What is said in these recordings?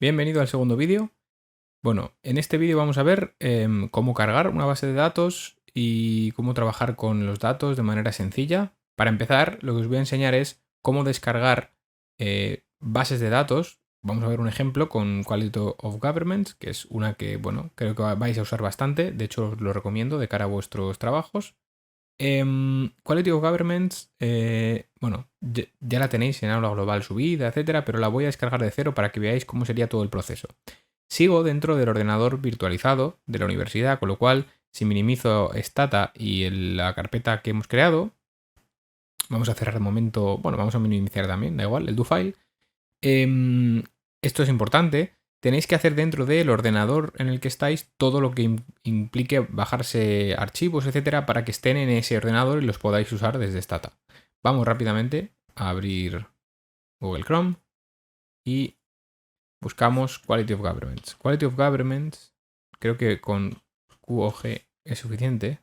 Bienvenido al segundo vídeo. Bueno, en este vídeo vamos a ver cómo cargar una base de datos y cómo trabajar con los datos de manera sencilla. Para empezar, lo que os voy a enseñar es cómo descargar bases de datos. Vamos a ver un ejemplo con Quality of Governments, que es una que, bueno, creo que vais a usar bastante. De hecho, os lo recomiendo de cara a vuestros trabajos. Quality of Governments, bueno, ya la tenéis en aula global subida, etcétera, pero la voy a descargar de cero para que veáis cómo sería todo el proceso. Sigo dentro del ordenador virtualizado de la universidad, con lo cual, si minimizo Stata y la carpeta que hemos creado, vamos a cerrar de momento, bueno, vamos a minimizar también, da igual, el do file. Esto es importante. Tenéis que hacer dentro del ordenador en el que estáis todo lo que implique bajarse archivos, etcétera, para que estén en ese ordenador y los podáis usar desde Stata. Vamos rápidamente a abrir Google Chrome y buscamos Quality of Governments. Quality of Governments, creo que con QOG es suficiente.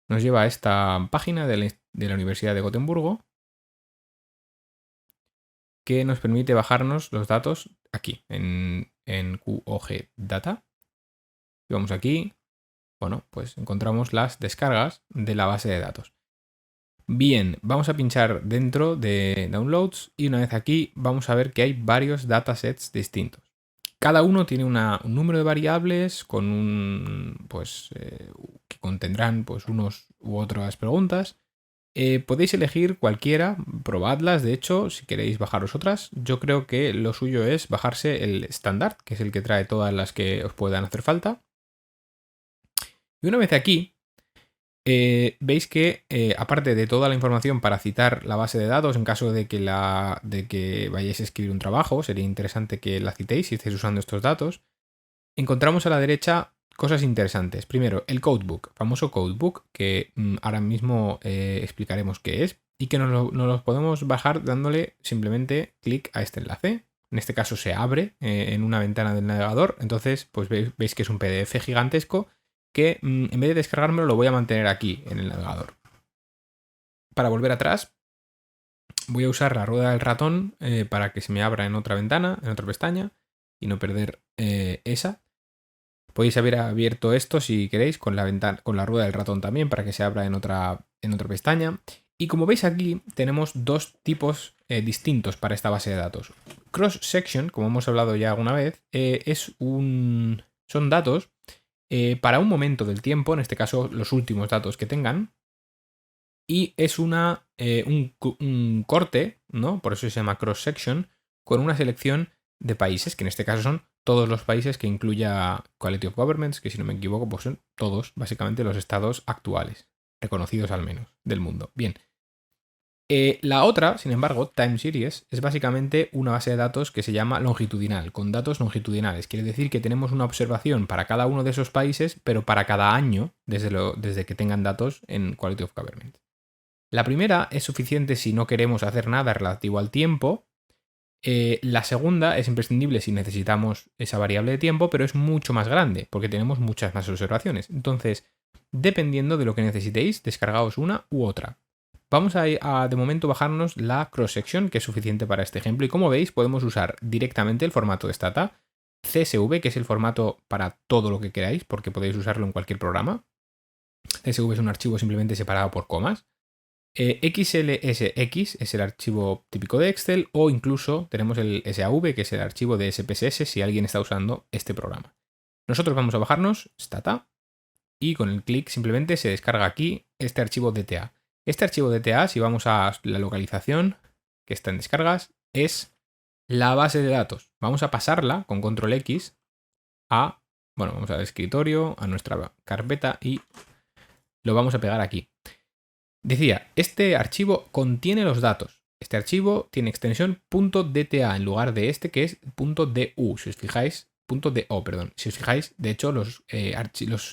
Nos lleva a esta página de la Universidad de Gotemburgo, que nos permite bajarnos los datos aquí, en QOG Data. Y vamos aquí, bueno, pues encontramos las descargas de la base de datos. Bien, vamos a pinchar dentro de Downloads y una vez aquí vamos a ver que hay varios datasets distintos. Cada uno tiene un número de variables con que contendrán pues unos u otras preguntas. Podéis elegir cualquiera, probadlas, de hecho, si queréis bajaros otras. Yo creo que lo suyo es bajarse el estándar, que es el que trae todas las que os puedan hacer falta. Y una vez aquí, veis que aparte de toda la información para citar la base de datos, en caso de que vayáis a escribir un trabajo, sería interesante que la citéis si estáis usando estos datos, encontramos a la derecha cosas interesantes. Primero, el codebook, famoso codebook, que ahora mismo explicaremos qué es y que nos lo podemos bajar dándole simplemente clic a este enlace. En este caso se abre en una ventana del navegador, entonces pues veis que es un PDF gigantesco que en vez de descargármelo lo voy a mantener aquí en el navegador. Para volver atrás voy a usar la rueda del ratón para que se me abra en otra ventana, en otra pestaña y no perder esa. Podéis haber abierto esto si queréis con la rueda del ratón también para que se abra en otra pestaña. Y como veis aquí tenemos dos tipos distintos para esta base de datos. Cross section, como hemos hablado ya alguna vez, son datos para un momento del tiempo, en este caso los últimos datos que tengan. Y es un corte, ¿no? Por eso se llama cross section, con una selección de países, que en este caso son todos los países que incluya Quality of Governments, que si no me equivoco, pues son todos, básicamente, los estados actuales, reconocidos al menos, del mundo. Bien. La otra, sin embargo, Time Series, es básicamente una base de datos que se llama longitudinal, con datos longitudinales. Quiere decir que tenemos una observación para cada uno de esos países, pero para cada año, desde que tengan datos en Quality of Government. La primera es suficiente si no queremos hacer nada relativo al tiempo. La segunda es imprescindible si necesitamos esa variable de tiempo, pero es mucho más grande porque tenemos muchas más observaciones. Entonces, dependiendo de lo que necesitéis, descargaos una u otra. Vamos a de momento bajarnos la cross section, que es suficiente para este ejemplo. Y como veis, podemos usar directamente el formato de Stata, CSV, que es el formato para todo lo que queráis, porque podéis usarlo en cualquier programa. CSV es un archivo simplemente separado por comas. XLSX es el archivo típico de Excel, o incluso tenemos el SAV, que es el archivo de SPSS si alguien está usando este programa. Nosotros vamos a bajarnos Stata y con el clic simplemente se descarga aquí este archivo DTA. Este archivo DTA, si vamos a la localización que está en descargas, es la base de datos. Vamos a pasarla con control X vamos al escritorio, a nuestra carpeta y lo vamos a pegar aquí. Decía, este archivo contiene los datos. Este archivo tiene extensión .dta en lugar de este que es .du. Si os fijáis, .do, perdón. Si os fijáis, de hecho, los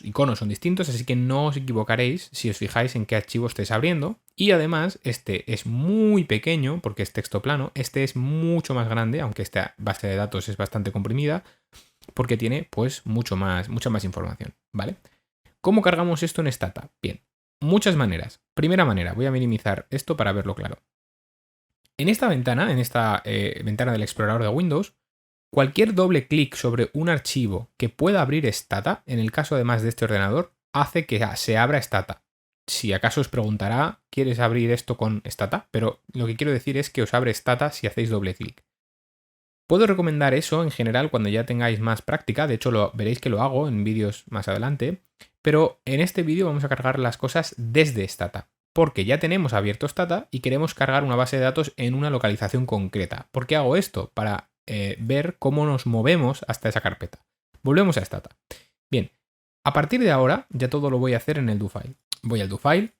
iconos son distintos, así que no os equivocaréis si os fijáis en qué archivo estáis abriendo. Y además, este es muy pequeño porque es texto plano. Este es mucho más grande, aunque esta base de datos es bastante comprimida, porque tiene, pues, mucha más información, ¿vale? ¿Cómo cargamos esto en Stata? Bien. Muchas maneras. Primera manera, voy a minimizar esto para verlo claro. En esta ventana del explorador de Windows, Cualquier doble clic sobre un archivo que pueda abrir Stata, en el caso además de este ordenador, hace que se abra Stata. Si acaso os preguntará, ¿quieres abrir esto con Stata? Pero lo que quiero decir es que os abre Stata si hacéis doble clic. Puedo recomendar eso en general cuando ya tengáis más práctica, de hecho veréis que lo hago en vídeos más adelante, pero en este vídeo vamos a cargar las cosas desde Stata, porque ya tenemos abierto Stata y queremos cargar una base de datos en una localización concreta. ¿Por qué hago esto? Para ver cómo nos movemos hasta esa carpeta. Volvemos a Stata. Bien, a partir de ahora ya todo lo voy a hacer en el DoFile. Voy al DoFile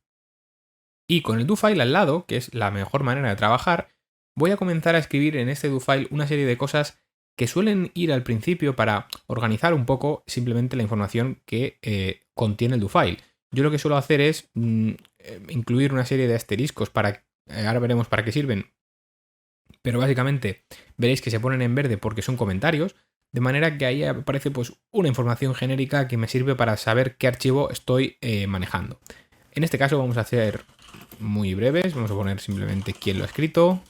y con el DoFile al lado, que es la mejor manera de trabajar, voy a comenzar a escribir en este DoFile una serie de cosas que suelen ir al principio para organizar un poco simplemente la información que contiene el DoFile. Yo lo que suelo hacer es incluir una serie de asteriscos ahora veremos para qué sirven, pero básicamente veréis que se ponen en verde porque son comentarios, de manera que ahí aparece pues una información genérica que me sirve para saber qué archivo estoy manejando. En este caso vamos a hacer muy breves, vamos a poner simplemente quién lo ha escrito.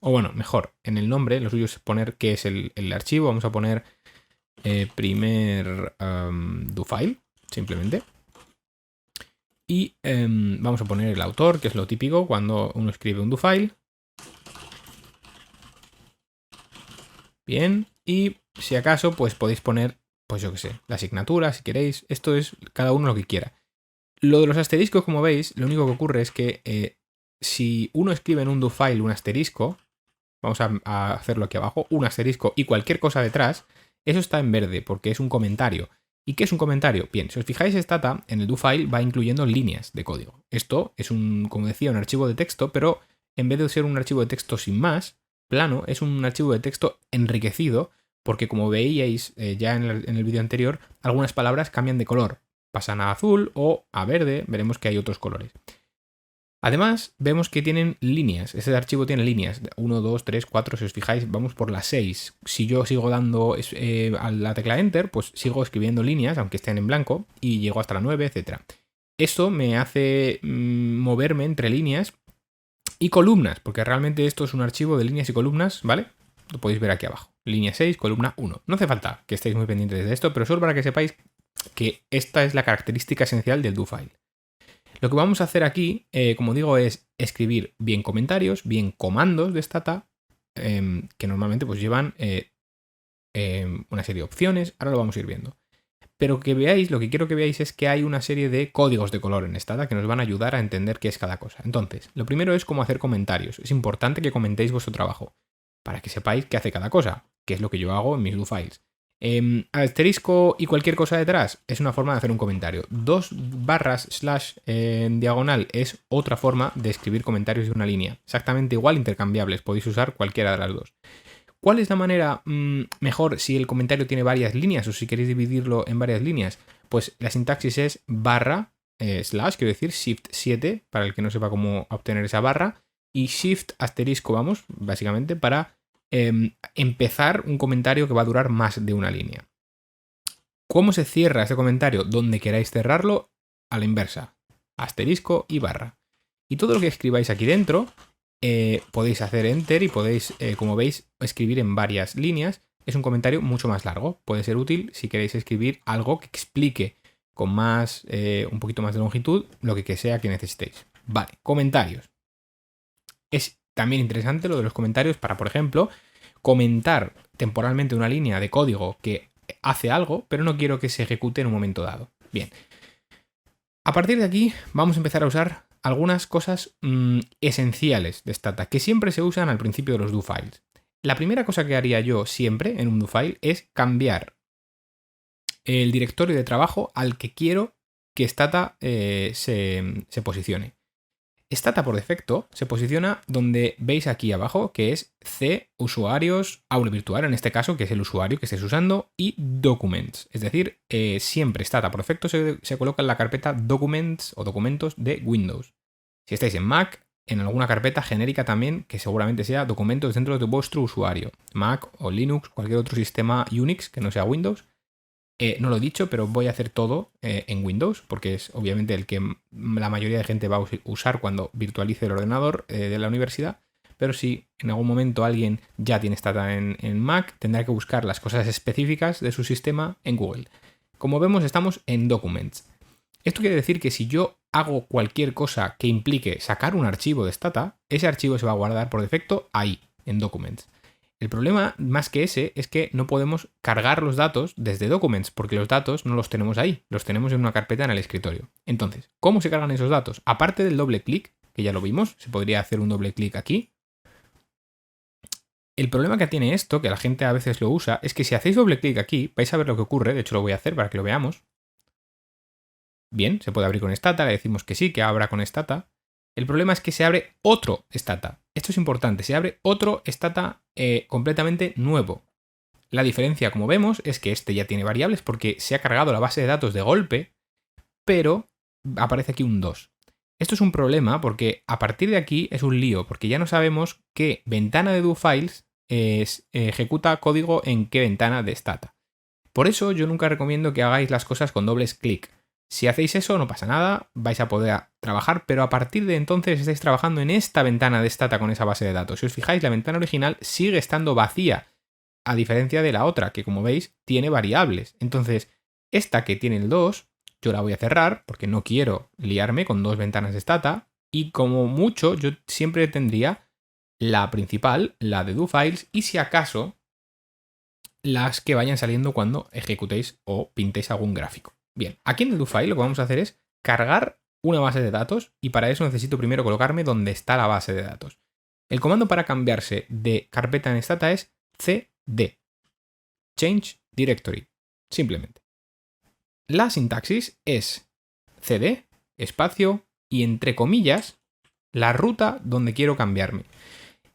O bueno, mejor, en el nombre, lo suyo es poner qué es el archivo. Vamos a poner primer DoFile, simplemente. Y vamos a poner el autor, que es lo típico cuando uno escribe un DoFile. Bien, y si acaso, pues podéis poner, pues yo qué sé, la asignatura, si queréis. Esto es cada uno lo que quiera. Lo de los asteriscos, como veis, lo único que ocurre es que si uno escribe en un DoFile un asterisco, vamos a hacerlo aquí abajo, un asterisco y cualquier cosa detrás, eso está en verde porque es un comentario. ¿Y qué es un comentario? Bien, si os fijáis, Stata en el DoFile va incluyendo líneas de código. Esto es como decía, un archivo de texto, pero en vez de ser un archivo de texto sin más, plano, es un archivo de texto enriquecido, porque como veíais ya en el vídeo anterior, algunas palabras cambian de color. Pasan a azul o a verde, veremos que hay otros colores. Además, vemos que tienen líneas. Ese archivo tiene líneas. 1, 2, 3, 4. Si os fijáis, vamos por las 6. Si yo sigo dando a la tecla Enter, pues sigo escribiendo líneas, aunque estén en blanco, y llego hasta la 9, etc. Esto me hace moverme entre líneas y columnas, porque realmente esto es un archivo de líneas y columnas, ¿vale? Lo podéis ver aquí abajo. Línea 6, columna 1. No hace falta que estéis muy pendientes de esto, pero solo para que sepáis que esta es la característica esencial del DoFile. Lo que vamos a hacer aquí, como digo, es escribir bien comentarios, bien comandos de Stata, que normalmente pues llevan una serie de opciones. Ahora lo vamos a ir viendo. Pero que veáis, lo que quiero que veáis es que hay una serie de códigos de color en Stata que nos van a ayudar a entender qué es cada cosa. Entonces, lo primero es cómo hacer comentarios. Es importante que comentéis vuestro trabajo para que sepáis qué hace cada cosa, que es lo que yo hago en mis DoFiles. Asterisco y cualquier cosa detrás es una forma de hacer un comentario. 2 barras / en diagonal es otra forma de escribir comentarios de una línea. Exactamente igual, intercambiables. Podéis usar cualquiera de las dos. ¿Cuál es la manera mejor si el comentario tiene varias líneas o si queréis dividirlo en varias líneas? Pues la sintaxis es barra / quiero decir shift 7 para el que no sepa cómo obtener esa barra, y shift asterisco, vamos, básicamente para empezar un comentario que va a durar más de una línea. ¿Cómo se cierra ese comentario? Donde queráis cerrarlo, a la inversa. Asterisco y barra. Y todo lo que escribáis aquí dentro, podéis hacer enter y podéis, como veis, escribir en varias líneas. Es un comentario mucho más largo. Puede ser útil si queréis escribir algo que explique con un poquito más de longitud, lo que sea que necesitéis. Vale, comentarios. Es también interesante lo de los comentarios para, por ejemplo, comentar temporalmente una línea de código que hace algo, pero no quiero que se ejecute en un momento dado. Bien. A partir de aquí vamos a empezar a usar algunas cosas esenciales de Stata, que siempre se usan al principio de los DoFiles. La primera cosa que haría yo siempre en un DoFile es cambiar el directorio de trabajo al que quiero que Stata se posicione. Stata por defecto se posiciona donde veis aquí abajo, que es C, usuarios, aula virtual en este caso, que es el usuario que estés usando, y documents. Es decir, siempre Stata por defecto se coloca en la carpeta documents o documentos de Windows. Si estáis en Mac, en alguna carpeta genérica también, que seguramente sea documentos dentro de vuestro usuario. Mac o Linux, cualquier otro sistema Unix que no sea Windows. No lo he dicho, pero voy a hacer todo en Windows, porque es obviamente el que la mayoría de gente va a usar cuando virtualice el ordenador de la universidad. pero si en algún momento alguien ya tiene Stata en Mac, tendrá que buscar las cosas específicas de su sistema en Google. Como vemos, estamos en Documents. Esto quiere decir que si yo hago cualquier cosa que implique sacar un archivo de Stata, ese archivo se va a guardar por defecto ahí, en Documents. El problema, más que ese, es que no podemos cargar los datos desde Documents, porque los datos no los tenemos ahí, los tenemos en una carpeta en el escritorio. Entonces, ¿cómo se cargan esos datos? Aparte del doble clic, que ya lo vimos, se podría hacer un doble clic aquí. El problema que tiene esto, que la gente a veces lo usa, es que si hacéis doble clic aquí, vais a ver lo que ocurre, de hecho lo voy a hacer para que lo veamos. Bien, se puede abrir con Stata, le decimos que sí, que abra con Stata. El problema es que se abre otro Stata. Esto es importante, se abre otro Stata completamente nuevo. La diferencia, como vemos, es que este ya tiene variables porque se ha cargado la base de datos de golpe, pero aparece aquí un 2. Esto es un problema porque a partir de aquí es un lío, porque ya no sabemos qué ventana de DoFiles ejecuta código en qué ventana de Stata. Por eso yo nunca recomiendo que hagáis las cosas con dobles clic. Si hacéis eso no pasa nada, vais a poder trabajar, pero a partir de entonces estáis trabajando en esta ventana de Stata con esa base de datos. Si os fijáis, la ventana original sigue estando vacía, a diferencia de la otra, que como veis tiene variables. Entonces, esta que tiene el 2, yo la voy a cerrar porque no quiero liarme con dos ventanas de Stata, y como mucho yo siempre tendría la principal, la de DoFiles, y si acaso las que vayan saliendo cuando ejecutéis o pintéis algún gráfico. Bien, aquí en el DoFile lo que vamos a hacer es cargar una base de datos y para eso necesito primero colocarme donde está la base de datos. El comando para cambiarse de carpeta en Stata es cd, change directory, simplemente. La sintaxis es cd, espacio y entre comillas la ruta donde quiero cambiarme.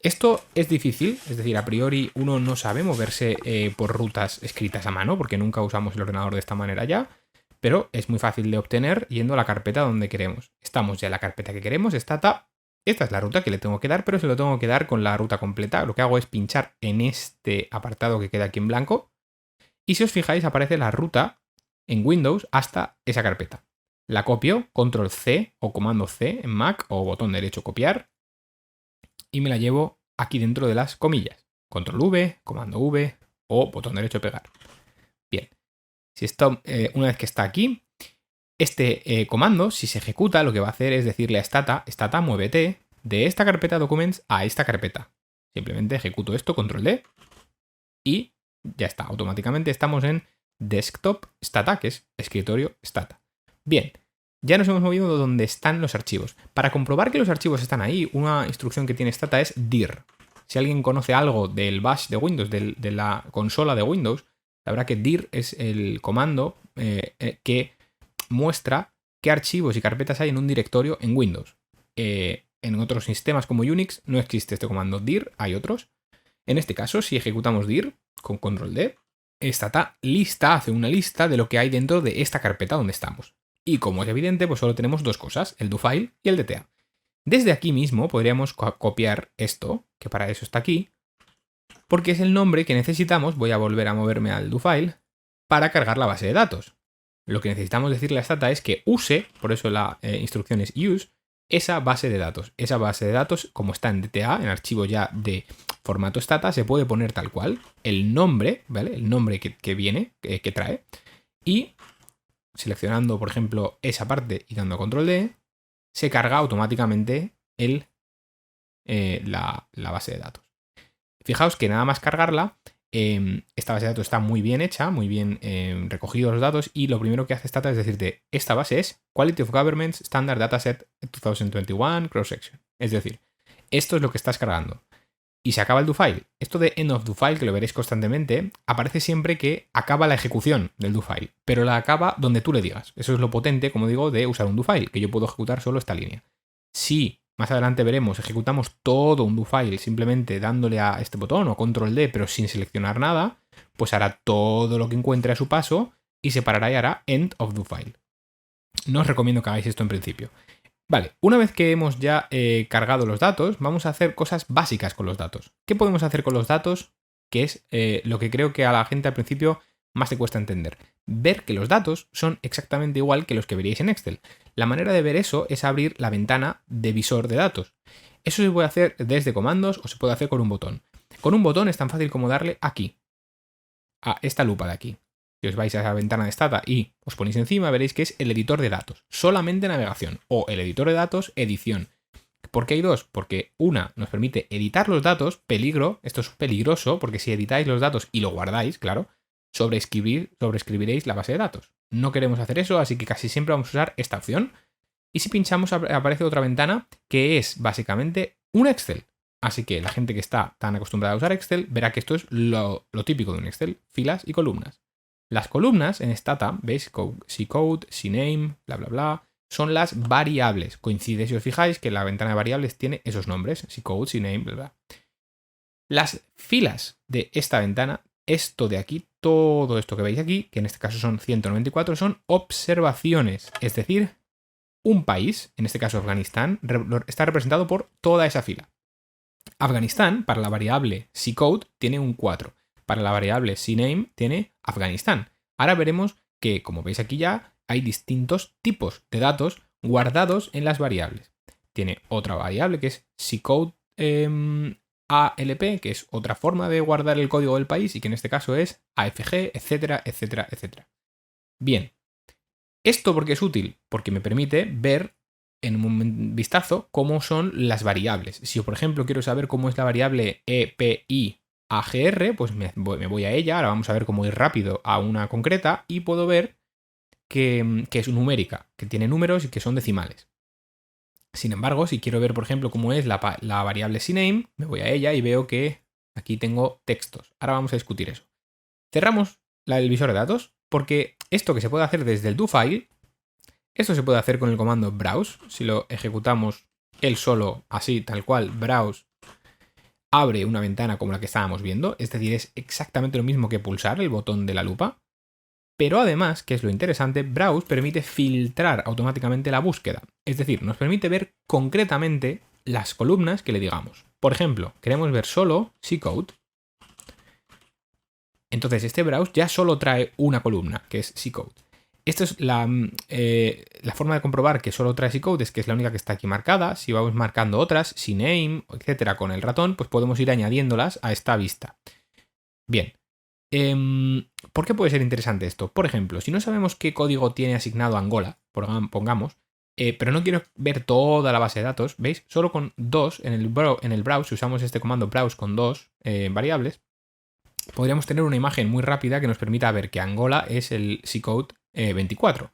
Esto es difícil, es decir, a priori uno no sabe moverse por rutas escritas a mano porque nunca usamos el ordenador de esta manera ya, pero es muy fácil de obtener yendo a la carpeta donde queremos. Estamos ya en la carpeta que queremos, Stata. Esta es la ruta que le tengo que dar, pero se lo tengo que dar con la ruta completa. Lo que hago es pinchar en este apartado que queda aquí en blanco y si os fijáis aparece la ruta en Windows hasta esa carpeta. La copio, control C o comando C en Mac o botón derecho copiar y me la llevo aquí dentro de las comillas. Control V, comando V o botón derecho pegar. Bien. Si esto, una vez que está aquí, este comando, si se ejecuta, lo que va a hacer es decirle a Stata, muévete de esta carpeta Documents a esta carpeta. Simplemente ejecuto esto, control D, y ya está. Automáticamente estamos en Desktop Stata, que es escritorio Stata. Bien, ya nos hemos movido donde están los archivos. Para comprobar que los archivos están ahí, una instrucción que tiene Stata es dir. Si alguien conoce algo del bash de Windows, de la consola de Windows, sabrá que dir es el comando que muestra qué archivos y carpetas hay en un directorio en Windows. En otros sistemas como Unix no existe este comando dir, hay otros. En este caso, si ejecutamos dir con control D, Stata lista, hace una lista de lo que hay dentro de esta carpeta donde estamos. Y como es evidente, pues solo tenemos dos cosas, el DoFile y el DTA. Desde aquí mismo podríamos copiar esto, que para eso está aquí, porque es el nombre que necesitamos, voy a volver a moverme al DoFile, para cargar la base de datos. Lo que necesitamos decirle a Stata es que use, por eso la instrucción es use, esa base de datos. Esa base de datos, como está en DTA, en archivo ya de formato Stata, se puede poner tal cual, el nombre, ¿vale? El nombre que viene, que trae, y seleccionando, por ejemplo, esa parte y dando control D, se carga automáticamente la base de datos. Fijaos que nada más cargarla, esta base de datos está muy bien hecha, muy bien recogidos los datos y lo primero que hace Stata es decirte, esta base es Quality of Government Standard Dataset 2021 Cross Section. Es decir, esto es lo que estás cargando. Y se acaba el DoFile. Esto de end of DoFile, que lo veréis constantemente, aparece siempre que acaba la ejecución del DoFile, pero la acaba donde tú le digas. Eso es lo potente, como digo, de usar un DoFile, que yo puedo ejecutar solo esta línea. Si más adelante veremos, ejecutamos todo un DoFile simplemente dándole a este botón o control D, pero sin seleccionar nada, pues hará todo lo que encuentre a su paso y se parará y hará end of DoFile. No os recomiendo que hagáis esto en principio. Vale, una vez que hemos ya cargado los datos, vamos a hacer cosas básicas con los datos. ¿Qué podemos hacer con los datos? Que es lo que creo que a la gente al principio más le cuesta entender. Ver que los datos son exactamente igual que los que veríais en Excel. La manera de ver eso es abrir la ventana de visor de datos. Eso se puede hacer desde comandos o se puede hacer con un botón. Con un botón es tan fácil como darle aquí, a esta lupa de aquí. Si os vais a la ventana de Stata y os ponéis encima, veréis que es el editor de datos, solamente navegación, o el editor de datos, edición. ¿Por qué hay dos? Porque una nos permite editar los datos, peligro, esto es peligroso, porque si editáis los datos y lo guardáis, claro, sobreescribiréis la base de datos. No queremos hacer eso, así que casi siempre vamos a usar esta opción. Y si pinchamos aparece otra ventana que es básicamente un Excel. Así que la gente que está tan acostumbrada a usar Excel verá que esto es lo típico de un Excel, filas y columnas. Las columnas en Stata, ¿veis? Ccode, Cname, bla, bla, bla, son las variables. Coincide, si os fijáis, que la ventana de variables tiene esos nombres, Ccode, Cname, bla, bla. Las filas de esta ventana, esto de aquí, todo esto que veis aquí, que en este caso son 194, son observaciones. Es decir, un país, en este caso Afganistán, está representado por toda esa fila. Afganistán, para la variable Ccode, tiene un 4. Para la variable Cname tiene Afganistán. Ahora veremos que, como veis aquí ya, hay distintos tipos de datos guardados en las variables. Tiene otra variable que es Ccode ALP, que es otra forma de guardar el código del país y que en este caso es AFG, etcétera, etcétera, etcétera. Bien. ¿Esto por qué es útil? Porque me permite ver en un vistazo cómo son las variables. Si yo, por ejemplo, quiero saber cómo es la variable EPI-AGR, pues me voy a ella. Ahora vamos a ver cómo ir rápido a una concreta y puedo ver que es numérica, que tiene números y que son decimales. Sin embargo, si quiero ver, por ejemplo, cómo es la variable Cname, me voy a ella y veo que aquí tengo textos. Ahora vamos a discutir eso. Cerramos el visor de datos porque esto que se puede hacer desde el doFile, esto se puede hacer con el comando browse. Si lo ejecutamos él solo, así, tal cual, browse, abre una ventana como la que estábamos viendo. Es decir, es exactamente lo mismo que pulsar el botón de la lupa. Pero además, que es lo interesante, browse permite filtrar automáticamente la búsqueda. Es decir, nos permite ver concretamente las columnas que le digamos. Por ejemplo, queremos ver solo Ccode. Entonces este browse ya solo trae una columna, que es Ccode. Esta es la forma de comprobar que solo trae Ccode, es que es la única que está aquí marcada. Si vamos marcando otras, Cname, etcétera, con el ratón, pues podemos ir añadiéndolas a esta vista. Bien. ¿Por qué puede ser interesante esto? Por ejemplo, si no sabemos qué código tiene asignado Angola, pongamos, pero no quiero ver toda la base de datos, ¿veis? Solo con dos en el browse, si usamos este comando browse con dos variables, podríamos tener una imagen muy rápida que nos permita ver que Angola es el Ccode 24.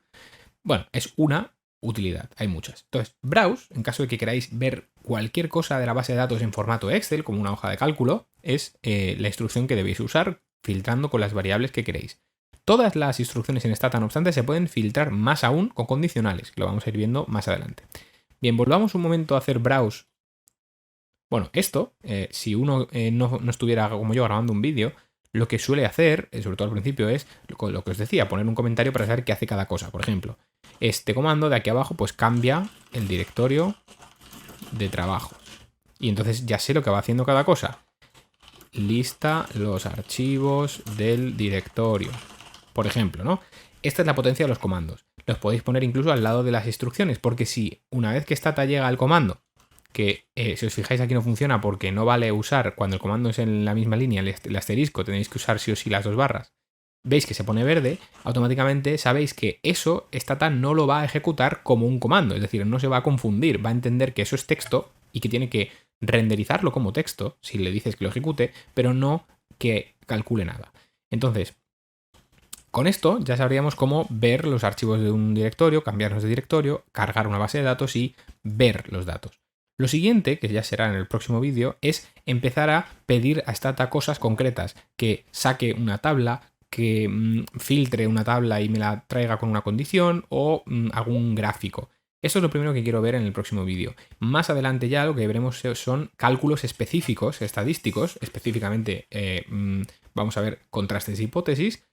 Bueno, es una utilidad, hay muchas. Entonces, browse, en caso de que queráis ver cualquier cosa de la base de datos en formato Excel, como una hoja de cálculo, es la instrucción que debéis usar filtrando con las variables que queréis. Todas las instrucciones en Stata, no obstante, se pueden filtrar más aún con condicionales, que lo vamos a ir viendo más adelante. Bien, volvamos un momento a hacer browse. Bueno, esto, si uno no estuviera como yo grabando un vídeo, lo que suele hacer, sobre todo al principio, es lo que os decía, poner un comentario para saber qué hace cada cosa. Por ejemplo, este comando de aquí abajo pues cambia el directorio de trabajos. Y entonces ya sé lo que va haciendo cada cosa. Lista los archivos del directorio. Por ejemplo, ¿no? Esta es la potencia de los comandos. Los podéis poner incluso al lado de las instrucciones, porque si una vez que Stata llega al comando, que si os fijáis aquí no funciona porque no vale usar cuando el comando es en la misma línea, el asterisco, tenéis que usar sí o sí las dos barras, veis que se pone verde, automáticamente sabéis que eso Stata no lo va a ejecutar como un comando, es decir, no se va a confundir, va a entender que eso es texto y que tiene que renderizarlo como texto, si le dices que lo ejecute, pero no que calcule nada. Entonces, con esto ya sabríamos cómo ver los archivos de un directorio, cambiarlos de directorio, cargar una base de datos y ver los datos. Lo siguiente, que ya será en el próximo vídeo, es empezar a pedir a Stata cosas concretas, que saque una tabla, que filtre una tabla y me la traiga con una condición o algún gráfico. Esto es lo primero que quiero ver en el próximo vídeo. Más adelante ya lo que veremos son cálculos específicos, estadísticos, específicamente vamos a ver contrastes e hipótesis,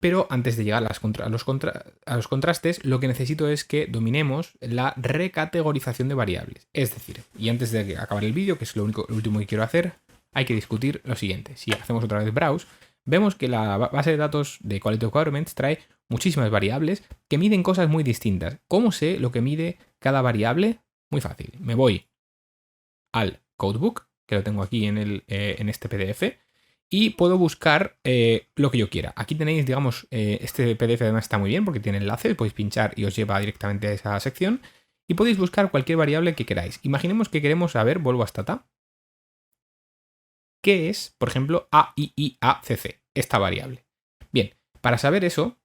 pero antes de llegar a los contrastes, lo que necesito es que dominemos la recategorización de variables. Es decir, y antes de acabar el vídeo, que es lo último que quiero hacer, hay que discutir lo siguiente. Si hacemos otra vez browse, vemos que la base de datos de Quality Requirements trae muchísimas variables que miden cosas muy distintas. ¿Cómo sé lo que mide cada variable? Muy fácil. Me voy al codebook, que lo tengo aquí en este PDF, y puedo buscar lo que yo quiera. Aquí tenéis, digamos, este PDF además está muy bien porque tiene enlaces, podéis pinchar y os lleva directamente a esa sección y podéis buscar cualquier variable que queráis. Imaginemos que queremos saber, vuelvo a Stata, qué es, por ejemplo, AIIACC, esta variable. Bien, para saber eso,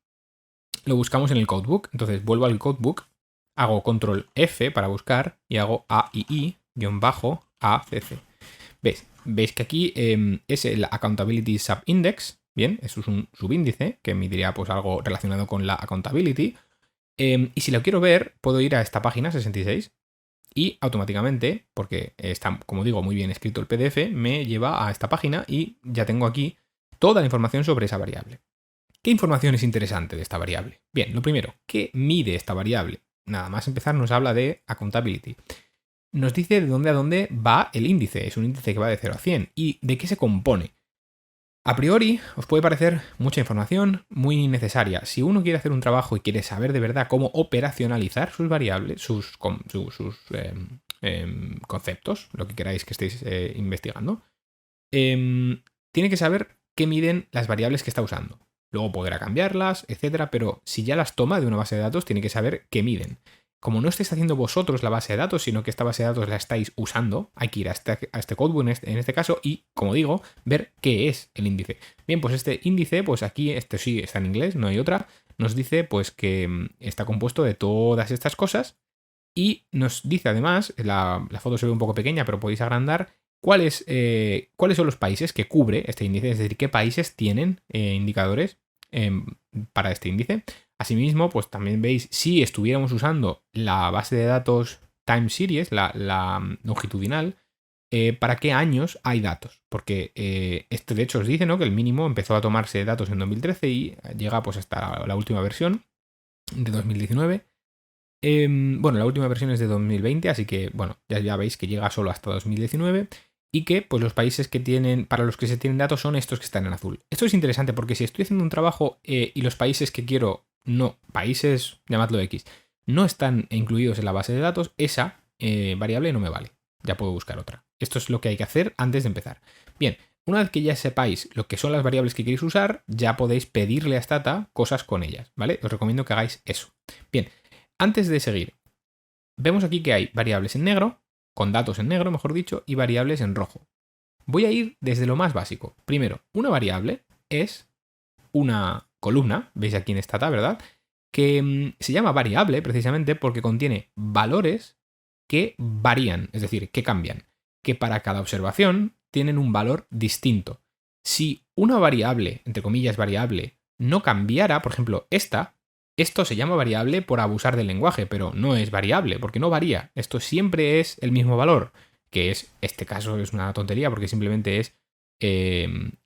lo buscamos en el codebook. Entonces vuelvo al codebook, hago control F para buscar y hago AII-ACC. ¿Veis que aquí es el Accountability Subindex? Bien, eso es un subíndice que me diría pues algo relacionado con la accountability. Y si lo quiero ver, puedo ir a esta página 66 y automáticamente, porque está, como digo, muy bien escrito el PDF, me lleva a esta página y ya tengo aquí toda la información sobre esa variable. ¿Qué información es interesante de esta variable? Bien, lo primero, ¿qué mide esta variable? Nada más empezar nos habla de accountability. Nos dice de dónde a dónde va el índice. Es un índice que va de 0 a 100. ¿Y de qué se compone? A priori, os puede parecer mucha información muy necesaria. Si uno quiere hacer un trabajo y quiere saber de verdad cómo operacionalizar sus variables, sus conceptos, lo que queráis que estéis investigando, tiene que saber qué miden las variables que está usando. Luego podrá cambiarlas, etcétera, pero si ya las toma de una base de datos, tiene que saber qué miden. Como no estáis haciendo vosotros la base de datos, sino que esta base de datos la estáis usando, hay que ir a este codebook en este caso y, como digo, ver qué es el índice. Bien, pues este índice, pues aquí, este sí está en inglés, no hay otra, nos dice pues que está compuesto de todas estas cosas y nos dice además, la foto se ve un poco pequeña, pero podéis agrandar, cuáles son los países que cubre este índice, es decir, qué países tienen indicadores para este índice. Asimismo, pues también veis si estuviéramos usando la base de datos time series, la longitudinal, para qué años hay datos. Porque esto de hecho os dice, ¿no?, que el mínimo empezó a tomarse datos en 2013 y llega pues hasta la última versión de 2019. Bueno, la última versión es de 2020, así que bueno, ya veis que llega solo hasta 2019 y que pues los países que tienen, para los que se tienen datos son estos que están en azul. Esto es interesante porque si estoy haciendo un trabajo y los países que quiero, países, llamadlo X, no están incluidos en la base de datos, esa variable no me vale. Ya puedo buscar otra. Esto es lo que hay que hacer antes de empezar. Bien, una vez que ya sepáis lo que son las variables que queréis usar, ya podéis pedirle a Stata cosas con ellas, ¿vale? Os recomiendo que hagáis eso. Bien. Antes de seguir, vemos aquí que hay variables en negro, con datos en negro, mejor dicho, y variables en rojo. Voy a ir desde lo más básico. Primero, una variable es una columna, veis aquí en esta tabla, ¿verdad?, que se llama variable precisamente porque contiene valores que varían, es decir, que cambian, que para cada observación tienen un valor distinto. Si una variable, entre comillas variable, no cambiara, por ejemplo, esto se llama variable por abusar del lenguaje, pero no es variable, porque no varía. Esto siempre es el mismo valor, que es, este caso es una tontería porque simplemente es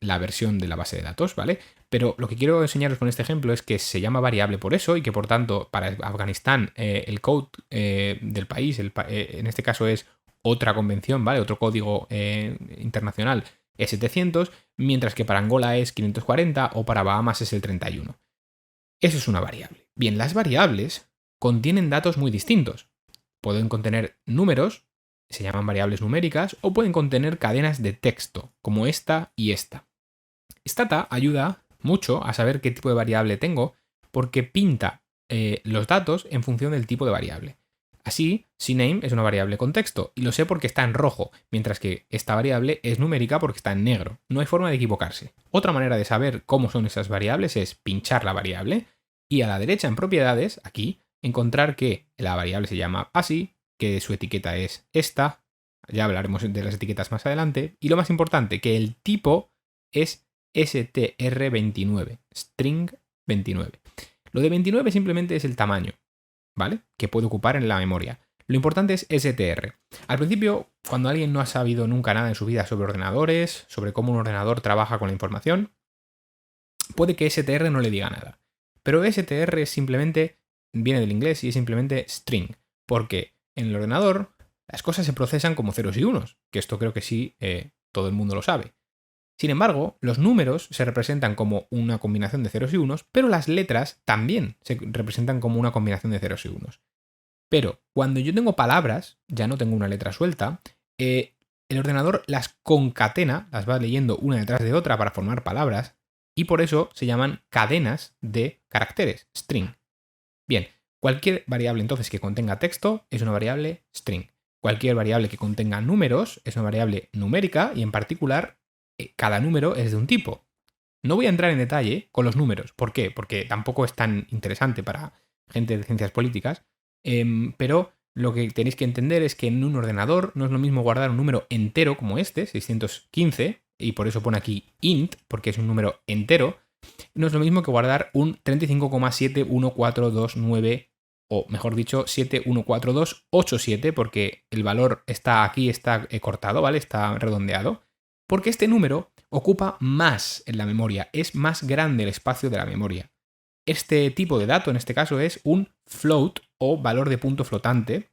la versión de la base de datos, ¿vale? Pero lo que quiero enseñaros con este ejemplo es que se llama variable por eso y que por tanto para Afganistán el code del país, en este caso es otra convención, ¿vale? Otro código internacional es 700, mientras que para Angola es 540 o para Bahamas es el 31. Eso es una variable. Bien, las variables contienen datos muy distintos. Pueden contener números, se llaman variables numéricas, o pueden contener cadenas de texto, como esta y esta. Stata ayuda mucho a saber qué tipo de variable tengo, porque pinta los datos en función del tipo de variable. Así, CNAME es una variable con texto, y lo sé porque está en rojo, mientras que esta variable es numérica porque está en negro. No hay forma de equivocarse. Otra manera de saber cómo son esas variables es pinchar la variable, y a la derecha en propiedades, aquí, encontrar que la variable se llama así, que su etiqueta es esta, ya hablaremos de las etiquetas más adelante, y lo más importante, que el tipo es str29, string 29. Lo de 29 simplemente es el tamaño, ¿vale?, que puede ocupar en la memoria. Lo importante es str. Al principio, cuando alguien no ha sabido nunca nada en su vida sobre ordenadores, sobre cómo un ordenador trabaja con la información, puede que str no le diga nada. Pero str simplemente viene del inglés y es simplemente string, porque en el ordenador las cosas se procesan como ceros y unos, que esto creo que sí todo el mundo lo sabe. Sin embargo, los números se representan como una combinación de ceros y unos, pero las letras también se representan como una combinación de ceros y unos. Pero cuando yo tengo palabras, ya no tengo una letra suelta, El ordenador las concatena, las va leyendo una detrás de otra para formar palabras, y por eso se llaman cadenas de caracteres, string. Bien, cualquier variable entonces que contenga texto es una variable string. Cualquier variable que contenga números es una variable numérica y en particular cada número es de un tipo. No voy a entrar en detalle con los números. ¿Por qué? Porque tampoco es tan interesante para gente de ciencias políticas, pero lo que tenéis que entender es que en un ordenador no es lo mismo guardar un número entero como este, 615, y por eso pone aquí int, porque es un número entero, no es lo mismo que guardar un 35,71429, o mejor dicho, 714287, porque el valor está aquí, está cortado, ¿vale? Está redondeado. Porque este número ocupa más en la memoria, es más grande el espacio de la memoria. Este tipo de dato, en este caso, es un float o valor de punto flotante,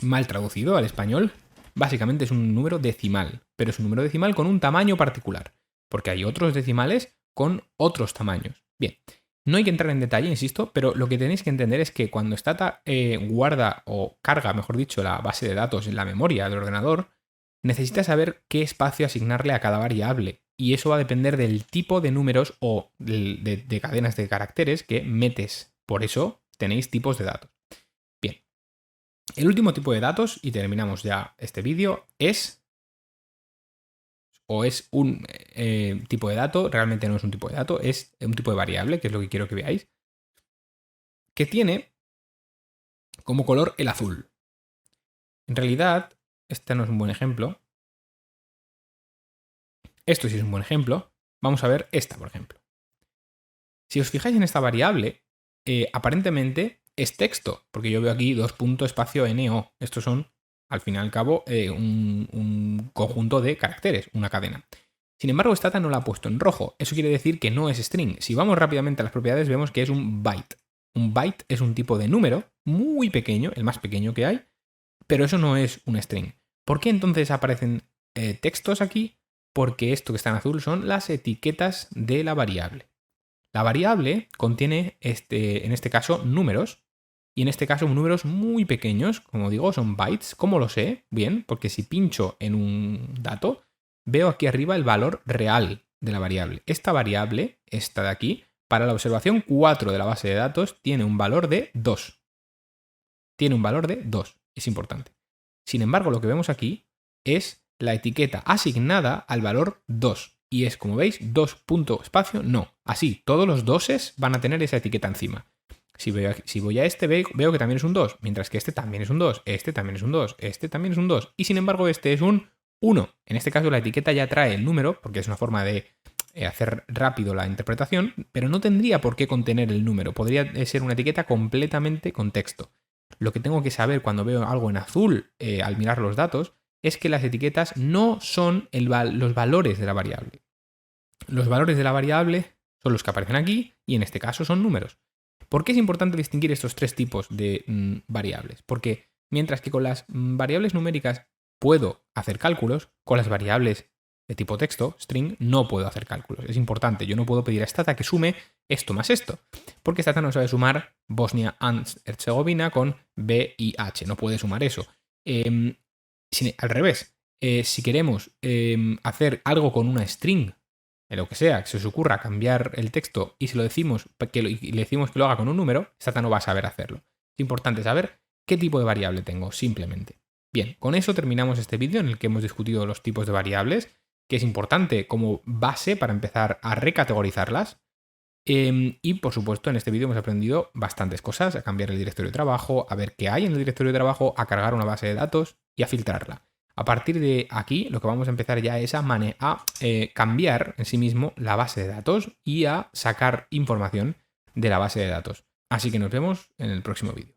mal traducido al español. Básicamente es un número decimal, pero es un número decimal con un tamaño particular, porque hay otros decimales con otros tamaños. Bien, no hay que entrar en detalle, insisto, pero lo que tenéis que entender es que cuando Stata guarda o carga, mejor dicho, la base de datos en la memoria del ordenador, necesita saber qué espacio asignarle a cada variable. Y eso va a depender del tipo de números o de cadenas de caracteres que metes. Por eso tenéis tipos de datos. Bien. El último tipo de datos, y terminamos ya este vídeo, es un tipo de dato, realmente no es un tipo de dato, es un tipo de variable, que es lo que quiero que veáis, que tiene como color el azul. En realidad, este no es un buen ejemplo. Esto sí es un buen ejemplo. Vamos a ver esta, por ejemplo. Si os fijáis en esta variable, aparentemente es texto, porque yo veo aquí $.no. Estos son, al fin y al cabo, un conjunto de caracteres, una cadena. Sin embargo, Stata no la ha puesto en rojo. Eso quiere decir que no es string. Si vamos rápidamente a las propiedades, vemos que es un byte. Un byte es un tipo de número muy pequeño, el más pequeño que hay, pero eso no es un string. ¿Por qué entonces aparecen textos aquí? Porque esto que está en azul son las etiquetas de la variable. La variable contiene, en este caso, números, y en este caso números muy pequeños, como digo, son bytes. ¿Cómo lo sé? Bien, porque si pincho en un dato, veo aquí arriba el valor real de la variable. Esta variable, esta de aquí, para la observación 4 de la base de datos, tiene un valor de 2. Tiene un valor de 2, es importante. Sin embargo, lo que vemos aquí es la etiqueta asignada al valor 2. Y es, como veis, 2.espacio no. Así, todos los doses van a tener esa etiqueta encima. Si voy a este, veo que también es un 2, mientras que este también es un 2, este también es un 2, este también es un 2, y sin embargo este es un 1. En este caso la etiqueta ya trae el número, porque es una forma de hacer rápido la interpretación, pero no tendría por qué contener el número. Podría ser una etiqueta completamente con texto. Lo que tengo que saber cuando veo algo en azul al mirar los datos es que las etiquetas no son los valores de la variable. Los valores de la variable son los que aparecen aquí y en este caso son números. ¿Por qué es importante distinguir estos tres tipos de variables? Porque mientras que con las variables numéricas puedo hacer cálculos, con las variables de tipo texto, string, no puedo hacer cálculos. Es importante, yo no puedo pedir a Stata que sume esto más esto, porque Stata no sabe sumar Bosnia-Herzegovina con B y H, no puede sumar eso. Al revés, si queremos hacer algo con una string, lo que sea, que se os ocurra cambiar el texto y si lo decimos y le decimos que lo haga con un número, Stata no va a saber hacerlo. Es importante saber qué tipo de variable tengo, simplemente. Bien, con eso terminamos este vídeo en el que hemos discutido los tipos de variables, que es importante como base para empezar a recategorizarlas. Y por supuesto en este vídeo hemos aprendido bastantes cosas, a cambiar el directorio de trabajo, a ver qué hay en el directorio de trabajo, a cargar una base de datos y a filtrarla. A partir de aquí lo que vamos a empezar ya es a cambiar en sí mismo la base de datos y a sacar información de la base de datos. Así que nos vemos en el próximo vídeo.